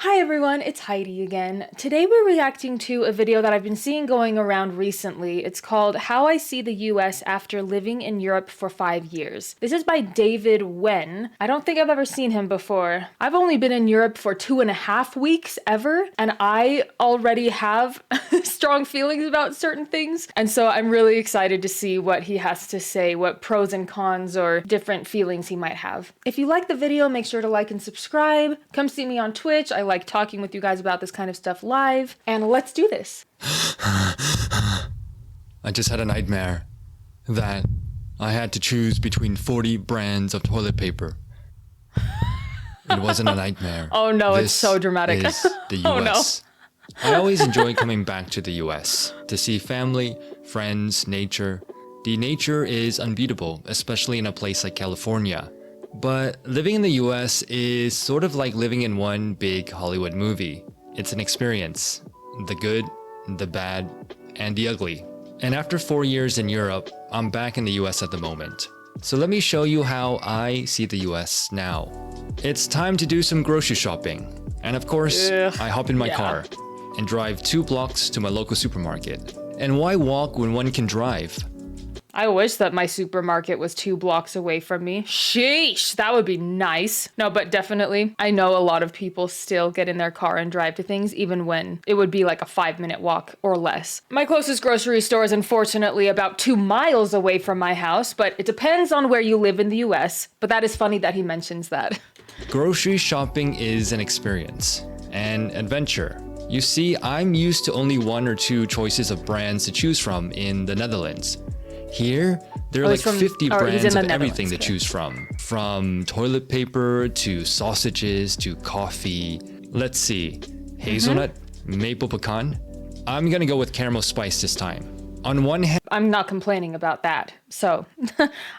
Hi everyone, it's Heidi again. Today we're reacting to a video that I've been seeing going around recently. It's called How I See the US After Living in Europe for 5 Years. This is by David Wen. I don't think I've ever seen him before. I've only been in Europe for 2.5 weeks ever, and I already have strong feelings about certain things. And so I'm really excited to see what he has to say, what pros and cons or different feelings he might have. If you like the video, make sure to like and subscribe. Come see me on Twitch. I like talking with you guys about this kind of stuff live, and let's do this. I just had a nightmare that I had to choose between 40 brands of toilet paper. It wasn't a nightmare. Oh no, This it's so dramatic. Is the US. Oh no. I always enjoy coming back to the US to see family, friends, nature. The nature is unbeatable, especially in a place like California. But living in the US is sort of like living in one big Hollywood movie. It's an experience. The good, the bad, and the ugly. And after 4 years in Europe, I'm back in the US at the moment. So let me show you how I see the US now. It's time to do some grocery shopping. And of course, I hop in my car and drive 2 blocks to my local supermarket. And why walk when one can drive? I wish that my supermarket was 2 blocks away from me. Sheesh, that would be nice. No, but definitely, I know a lot of people still get in their car and drive to things, even when it would be like a 5-minute walk or less. My closest grocery store is unfortunately about 2 miles away from my house, but it depends on where you live in the US. But that is funny that he mentions that. Grocery shopping is an experience, an adventure. You see, I'm used to only 1 or 2 choices of brands to choose from in the Netherlands. Here, there are like 50 brands of everything to choose from toilet paper to sausages to coffee. Let's see, hazelnut, maple pecan. I'm gonna go with caramel spice this time. On one hand, I'm not complaining about that. So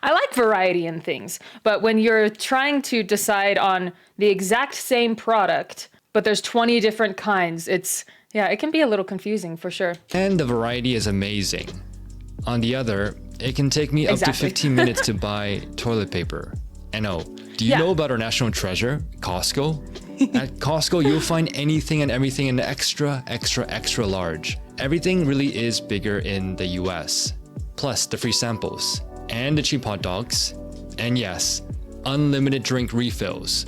I like variety in things, but when you're trying to decide on the exact same product, but there's 20 different kinds, it can be a little confusing for sure. And the variety is amazing. On the other, it can take me up to 15 minutes to buy toilet paper. And oh, do you know about our national treasure, Costco? At Costco, you'll find anything and everything in extra, extra, extra large. Everything really is bigger in the US. Plus the free samples, and the cheap hot dogs, and yes, unlimited drink refills.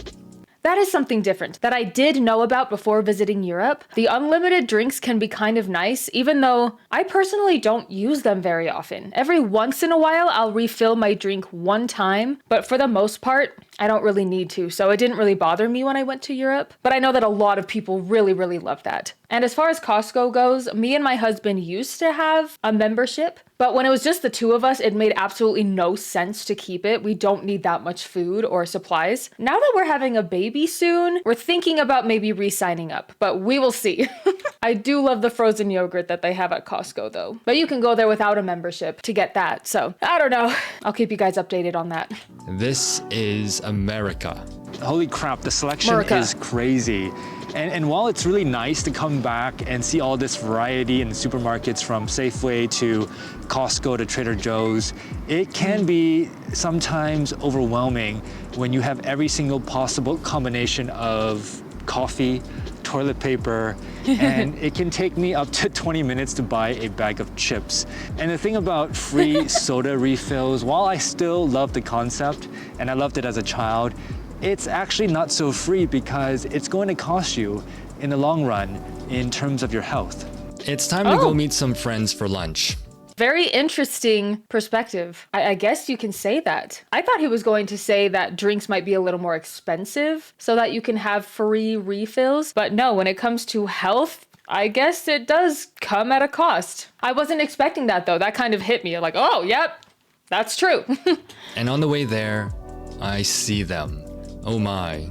That is something different that I did know about before visiting Europe. The unlimited drinks can be kind of nice, even though I personally don't use them very often. Every once in a while, I'll refill my drink 1 time, but for the most part, I don't really need to, so it didn't really bother me when I went to Europe. But I know that a lot of people really, really love that. And as far as Costco goes, me and my husband used to have a membership, but when it was just the 2 of us, it made absolutely no sense to keep it. We don't need that much food or supplies. Now that we're having a baby soon, we're thinking about maybe re-signing up, but we will see. I do love the frozen yogurt that they have at Costco though, but you can go there without a membership to get that. So I don't know. I'll keep you guys updated on that. This is America. Holy crap, the selection is crazy. And while it's really nice to come back and see all this variety in supermarkets from Safeway to Costco to Trader Joe's, it can be sometimes overwhelming when you have every single possible combination of coffee, toilet paper, and it can take me up to 20 minutes to buy a bag of chips. And the thing about free soda refills, while I still love the concept, and I loved it as a child, it's actually not so free because it's going to cost you in the long run in terms of your health. It's time to go meet some friends for lunch. Very interesting perspective. I guess you can say that. I thought he was going to say that drinks might be a little more expensive so that you can have free refills. But no, when it comes to health, I guess it does come at a cost. I wasn't expecting that though. That kind of hit me like, oh, yep, that's true. And on the way there, I see them. Oh my.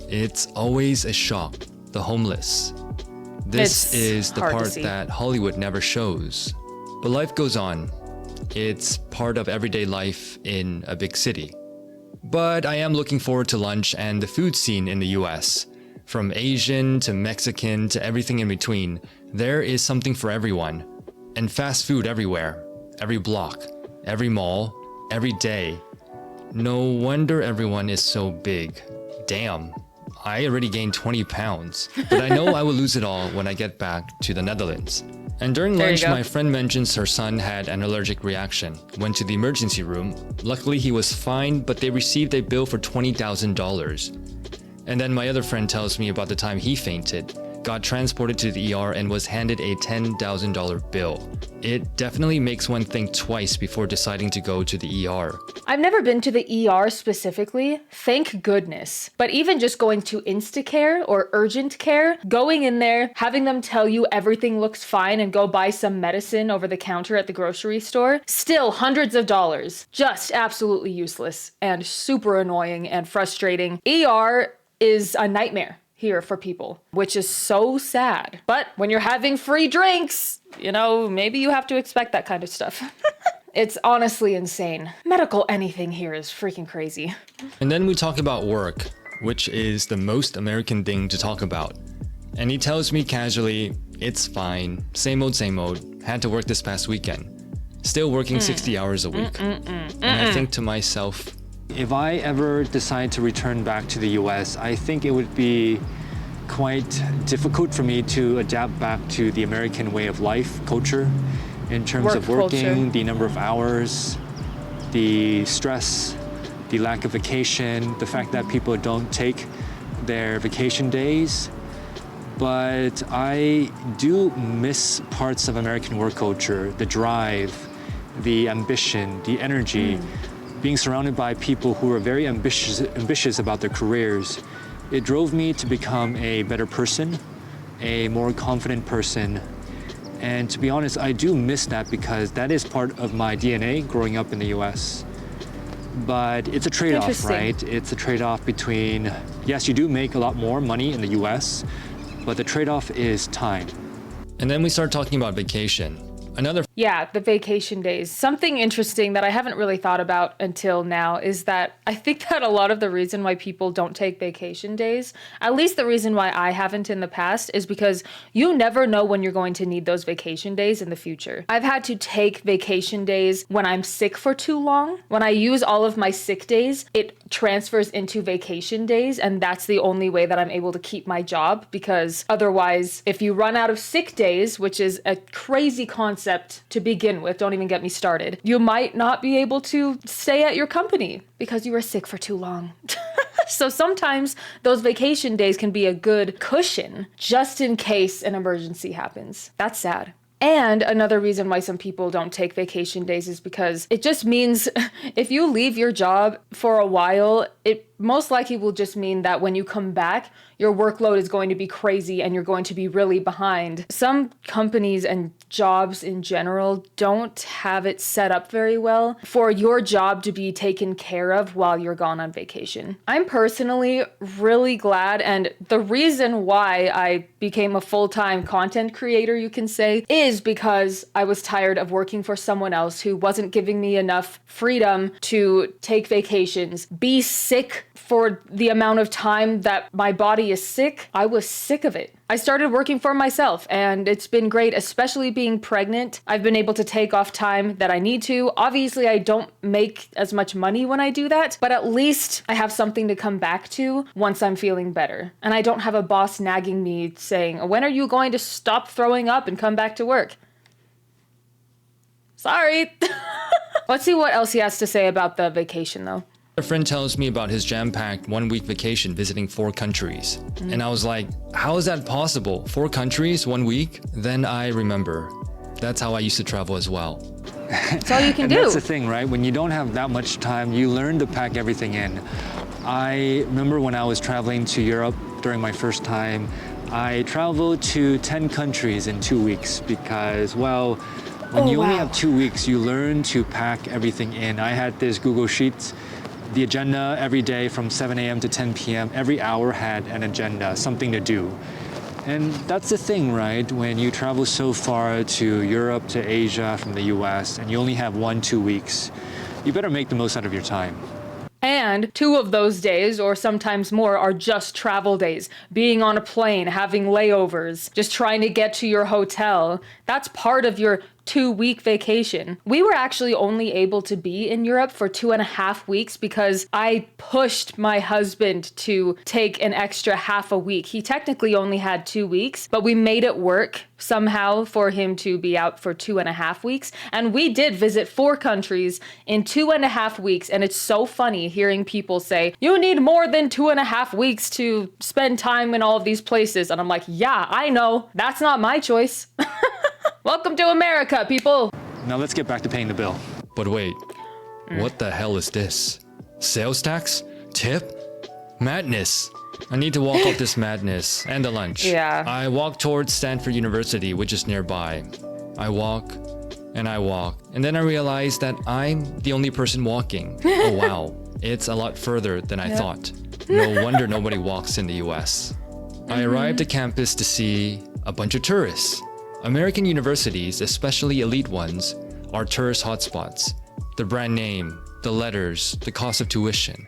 It's always a shock. The homeless. This is the part that Hollywood never shows. But life goes on. It's part of everyday life in a big city. But I am looking forward to lunch and the food scene in the US. From Asian to Mexican to everything in between, there is something for everyone. And fast food everywhere. Every block. Every mall. Every day. No wonder everyone is so big. Damn. I already gained 20 pounds, but I know I will lose it all when I get back to the Netherlands. And during There you lunch, go. my friend mentions her son had an allergic reaction. Went to the emergency room. Luckily, he was fine, but they received a bill for $20,000. And then my other friend tells me about the time he fainted, got transported to the ER, and was handed a $10,000 bill. It definitely makes one think twice before deciding to go to the ER. I've never been to the ER specifically, thank goodness. But even just going to Instacare or urgent care, going in there, having them tell you everything looks fine and go buy some medicine over the counter at the grocery store, still hundreds of dollars. Just absolutely useless and super annoying and frustrating. ER is a nightmare here for people, which is so sad. But when you're having free drinks, you know, maybe you have to expect that kind of stuff. It's honestly insane. Medical anything here is freaking crazy. And then we talk about work, which is the most American thing to talk about. And he tells me casually, it's fine, same old, had to work this past weekend. Still working 60 hours a week. And I think to myself, If I ever decide to return back to the US, I think it would be quite difficult for me to adapt back to the American way of life, culture, in terms of Work working, culture. the number of hours, the stress, the lack of vacation, the fact that people don't take their vacation days. But I do miss parts of American work culture, the drive, the ambition, the energy, being surrounded by people who are very ambitious about their careers. It drove me to become a better person, a more confident person. And to be honest, I do miss that because that is part of my DNA growing up in the US. But it's a trade-off, Interesting. right? It's a trade-off between, yes, you do make a lot more money in the US, but the trade-off is time. and then we start talking about vacation. Another Yeah, the vacation days. Something interesting that I haven't really thought about until now is that I think that a lot of the reason why people don't take vacation days, at least the reason why I haven't in the past, is because you never know when you're going to need those vacation days in the future. I've had to take vacation days when I'm sick for too long. When I use all of my sick days, it transfers into vacation days, and that's the only way that I'm able to keep my job, because otherwise, if you run out of sick days, which is a crazy concept to begin with, don't even get me started, you might not be able to stay at your company because you were sick for too long. So sometimes those vacation days can be a good cushion just in case an emergency happens. That's sad. And another reason why some people don't take vacation days is because it just means if you leave your job for a while, it most likely will just mean that when you come back, your workload is going to be crazy and you're going to be really behind. Some companies and jobs in general don't have it set up very well for your job to be taken care of while you're gone on vacation. I'm personally really glad, and the reason why I became a full-time content creator, you can say, is because I was tired of working for someone else who wasn't giving me enough freedom to take vacations, be sick for the amount of time that my body is sick. I was sick of it. I started working for myself, and it's been great, especially being pregnant. I've been able to take off time that I need to. Obviously, I don't make as much money when I do that, but at least I have something to come back to once I'm feeling better. And I don't have a boss nagging me saying, when are you going to stop throwing up and come back to work? Sorry. Let's see what else he has to say about the vacation, though. A friend tells me about his jam-packed one-week vacation visiting 4 countries. And I was like, how is that possible? 4 countries, 1 week? Then I remember. That's how I used to travel as well. That's all you can And do. that's the thing, right? When you don't have that much time, you learn to pack everything in. I remember when I was traveling to Europe during my first time, I traveled to 10 countries in 2 weeks because, well, when you only have 2 weeks, you learn to pack everything in. I had this Google Sheets, the agenda every day from 7 a.m. to 10 p.m. Every hour had an agenda, something to do. And that's the thing, right? When you travel so far to Europe, to Asia, from the US, and you only have 1-2 weeks, you better make the most out of your time. And 2 of those days, or sometimes more, are just travel days. Being on a plane, having layovers, just trying to get to your hotel. That's part of your 2-week vacation. We were actually only able to be in Europe for 2.5 weeks because I pushed my husband to take an extra half a week. He technically only had 2 weeks, but we made it work somehow for him to be out for 2.5 weeks. And we did visit 4 countries in 2.5 weeks. And it's so funny hearing people say, you need more than 2.5 weeks to spend time in all of these places. And I'm like, yeah, I know. That's not my choice. Welcome to America, people. Now let's get back to paying the bill. But wait, what the hell is this? Sales tax? Tip? Madness. I need to walk off this madness and the lunch. Yeah. I walk towards Stanford University, which is nearby. I walk, and then I realize that I'm the only person walking. Oh wow, it's a lot further than I thought. No wonder nobody walks in the US. I arrived at campus to see a bunch of tourists. American universities, especially elite ones, are tourist hotspots. The brand name, the letters, the cost of tuition.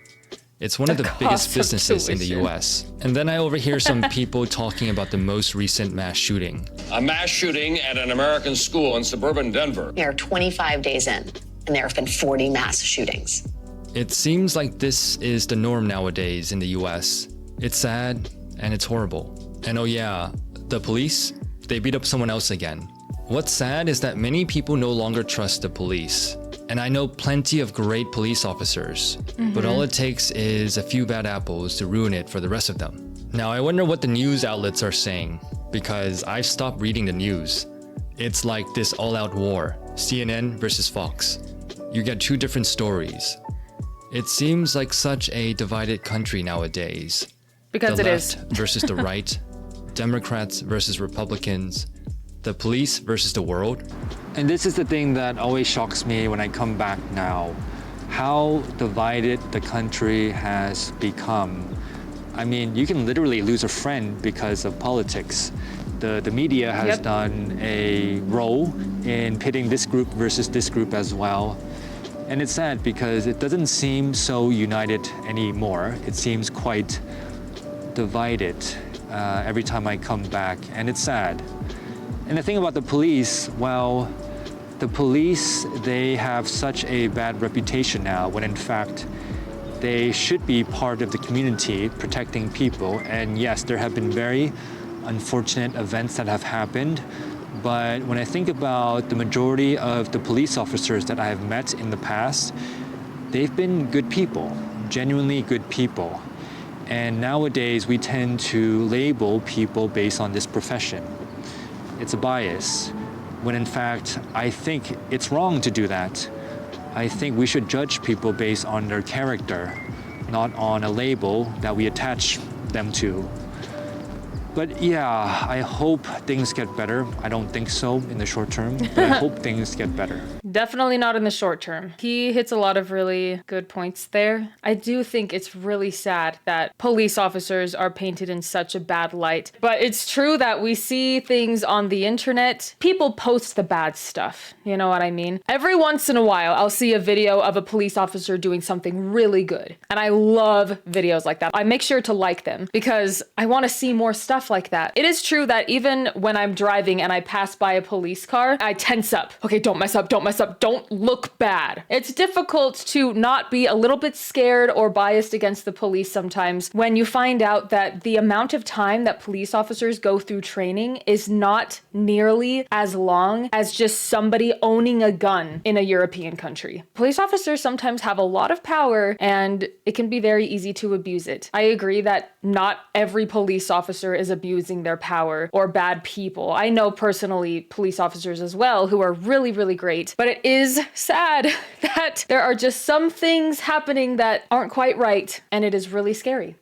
It's one of the biggest businesses in the US. And then I overhear some people talking about the most recent mass shooting. A mass shooting at an American school in suburban Denver. We are 25 days in, and there have been 40 mass shootings. It seems like this is the norm nowadays in the US. It's sad and it's horrible. And oh yeah, the police, they beat up someone else again. What's sad is that many people no longer trust the police. And I know plenty of great police officers, but all it takes is a few bad apples to ruin it for the rest of them. Now, I wonder what the news outlets are saying, because I've stopped reading the news. It's like this all-out war, CNN versus Fox. You get 2 different stories. It seems like such a divided country nowadays. Because the it is. left versus the right, Democrats versus Republicans, the police versus the world. And this is the thing that always shocks me when I come back now. How divided the country has become. I mean, you can literally lose a friend because of politics. The media has done a role in pitting this group versus this group as well. And it's sad because it doesn't seem so united anymore. It seems quite divided every time I come back, and it's sad. And the thing about the police, well, the police, they have such a bad reputation now when in fact they should be part of the community protecting people. And yes, there have been very unfortunate events that have happened. But when I think about the majority of the police officers that I have met in the past, they've been good people, genuinely good people. And nowadays we tend to label people based on this profession. It's a bias, when in fact, I think it's wrong to do that. I think we should judge people based on their character, not on a label that we attach them to. But yeah, I hope things get better. I don't think so in the short term, but I hope things get better. Definitely not in the short term. He hits a lot of really good points there. I do think it's really sad that police officers are painted in such a bad light. But it's true that we see things on the internet. People post the bad stuff. You know what I mean? Every once in a while, I'll see a video of a police officer doing something really good. And I love videos like that. I make sure to like them because I want to see more stuff like that. It is true that even when I'm driving and I pass by a police car, I tense up. Okay, don't mess up, don't mess up, don't look bad. It's difficult to not be a little bit scared or biased against the police sometimes when you find out that the amount of time that police officers go through training is not nearly as long as just somebody owning a gun in a European country. Police officers sometimes have a lot of power and it can be very easy to abuse it. I agree that not every police officer is abusing their power or bad people. I know personally police officers as well who are really, really great, but it is sad that there are just some things happening that aren't quite right, and it is really scary.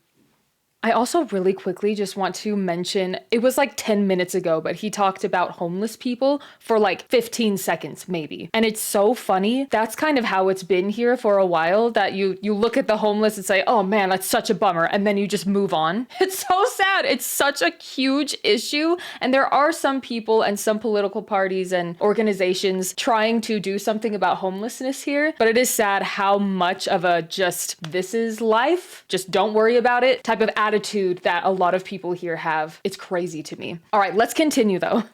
I also really quickly just want to mention, it was like 10 minutes ago, but he talked about homeless people for like 15 seconds maybe. And it's so funny. That's kind of how it's been here for a while, that you look at the homeless and say, oh man, that's such a bummer. And then you just move on. It's so sad. It's such a huge issue. And there are some people and some political parties and organizations trying to do something about homelessness here. But it is sad how much of a just, this is life, just don't worry about it type of attitude that a lot of people here have. It's crazy to me. All right, let's continue though.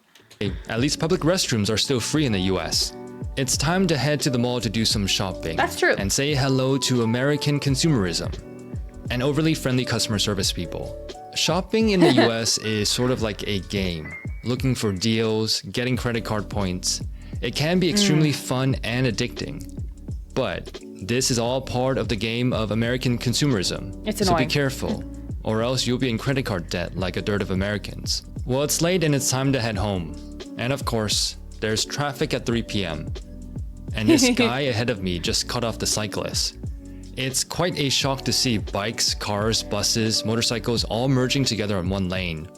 At least public restrooms are still free in the US. It's time to head to the mall to do some shopping. That's true. And say hello to American consumerism and overly friendly customer service people. Shopping in the US is sort of like a game. Looking for deals, getting credit card points. It can be extremely fun and addicting. But this is all part of the game of American consumerism. It's so annoying. be careful, or else you'll be in credit card debt like a dearth of Americans. Well, it's late and it's time to head home. And of course, there's traffic at 3 p.m. And this guy ahead of me just cut off the cyclist. It's quite a shock to see bikes, cars, buses, motorcycles all merging together in one lane.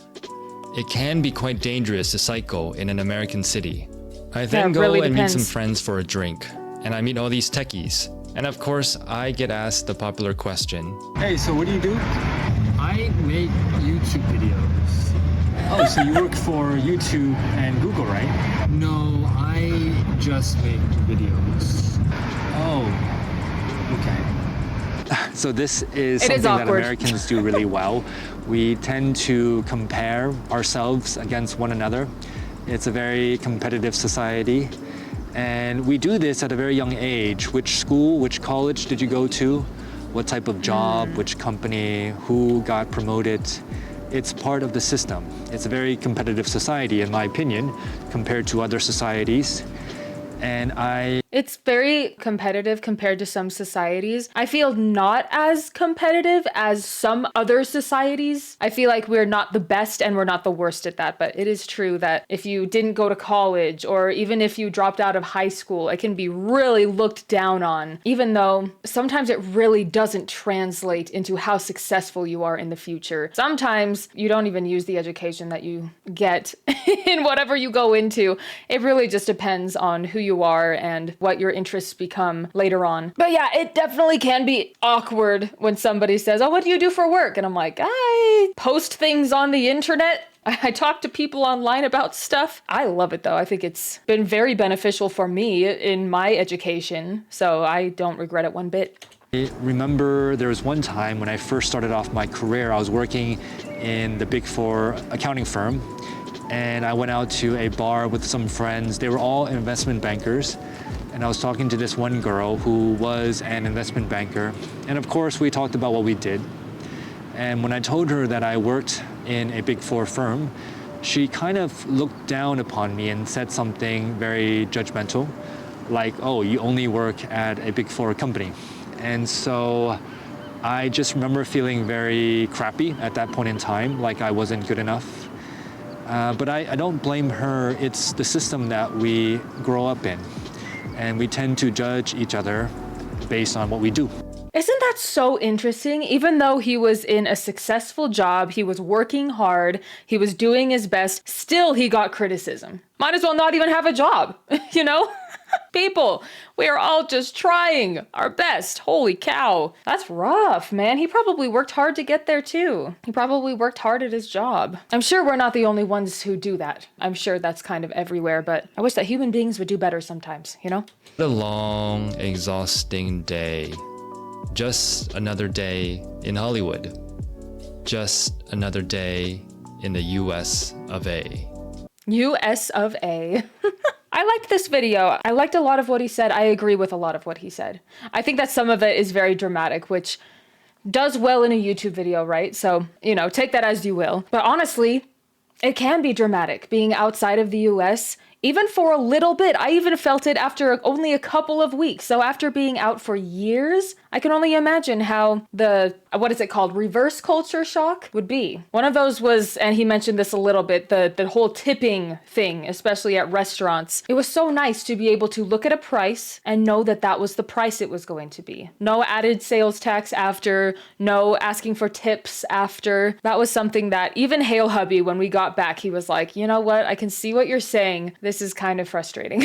It can be quite dangerous to cycle in an American city. I then it go really and meet some depends. friends for a drink, and I meet all these techies. And of course, I get asked the popular question. Hey, so what do you do? I make YouTube videos. Oh, so you work for YouTube and Google, right? No, I just make videos. Oh, okay. So this is It something is that awkward. Americans do really well. We tend to compare ourselves against one another. It's a very competitive society. And we do this at a very young age. Which school, which college did you go to? What type of job, which company, who got promoted? It's part of the system. It's a very competitive society, in my opinion, compared to other societies. And It's very competitive compared to some societies. I feel not as competitive as some other societies. I feel like we're not the best and we're not the worst at that, but it is true that if you didn't go to college or even if you dropped out of high school, it can be really looked down on, even though sometimes it really doesn't translate into how successful you are in the future. Sometimes you don't even use the education that you get in whatever you go into. It really just depends on who you are and what your interests become later on. But yeah, it definitely can be awkward when somebody says, "Oh, what do you do for work?" And I'm like, "I post things on the internet. I talk to people online about stuff." I love it though. I think it's been very beneficial for me in my education, so I don't regret it one bit. I remember there was one time when I first started off my career, I was working in the Big Four accounting firm, and I went out to a bar with some friends. They were all investment bankers, and I was talking to this one girl who was an investment banker. And of course, we talked about what we did. And when I told her that I worked in a Big Four firm, she kind of looked down upon me and said something very judgmental, like, "Oh, you only work at a Big Four company." And so I just remember feeling very crappy at that point in time, like I wasn't good enough. But I don't blame her. It's the system that we grow up in. And we tend to judge each other based on what we do. Isn't that so interesting? Even though he was in a successful job, he was working hard, he was doing his best, still he got criticism. Might as well not even have a job, you know? People, we are all just trying our best. Holy cow. That's rough, man. He probably worked hard to get there too. He probably worked hard at his job. I'm sure we're not the only ones who do that. I'm sure that's kind of everywhere, but I wish that human beings would do better sometimes, you know? What a long, exhausting day. Just another day in Hollywood. Just another day in the US of A. US of A. I liked this video. I liked a lot of what he said. I agree with a lot of what he said. I think that some of it is very dramatic, which does well in a YouTube video, right? So, you know, take that as you will. But honestly, it can be dramatic being outside of the US, even for a little bit. I even felt it after only a couple of weeks. So after being out for years, I can only imagine how the, what is it called, reverse culture shock would be. One of those was, and he mentioned this a little bit, the whole tipping thing, especially at restaurants. It was so nice to be able to look at a price and know that that was the price it was going to be. No added sales tax after, no asking for tips after. That was something that even HailHeidi, when we got back, he was like, "You know what? I can see what you're saying. This is kind of frustrating."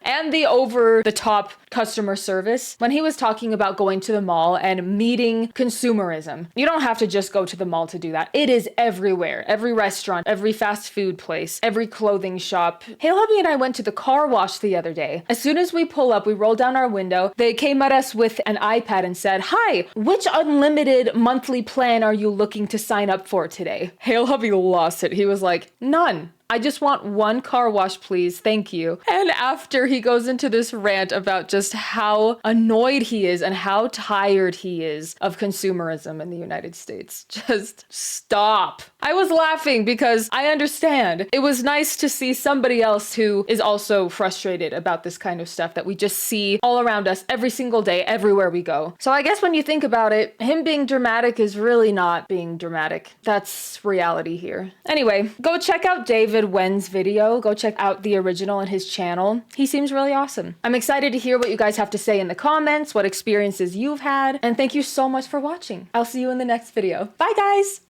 And the over-the-top customer service, when he was talking about going to the mall and meeting consumerism. You don't have to just go to the mall to do that. It is everywhere. Every restaurant, every fast food place, every clothing shop. HailHeidi and I went to the car wash the other day. As soon as we pull up, we roll down our window. They came at us with an iPad and said, "Hi, which unlimited monthly plan are you looking to sign up for today?" HailHeidi lost it. He was like, "None. I just want one car wash, please. Thank you. And after he goes into this rant about just how annoyed he is and how tired he is of consumerism in the United States. Just stop. I was laughing because I understand. It was nice to see somebody else who is also frustrated about this kind of stuff that we just see all around us every single day, everywhere we go. So I guess when you think about it, him being dramatic is really not being dramatic. That's reality here. Anyway, go check out David Wen's video. Go check out the original on his channel. He seems really awesome. I'm excited to hear what you guys have to say in the comments, what experiences you've had, and thank you so much for watching. I'll see you in the next video. Bye, guys!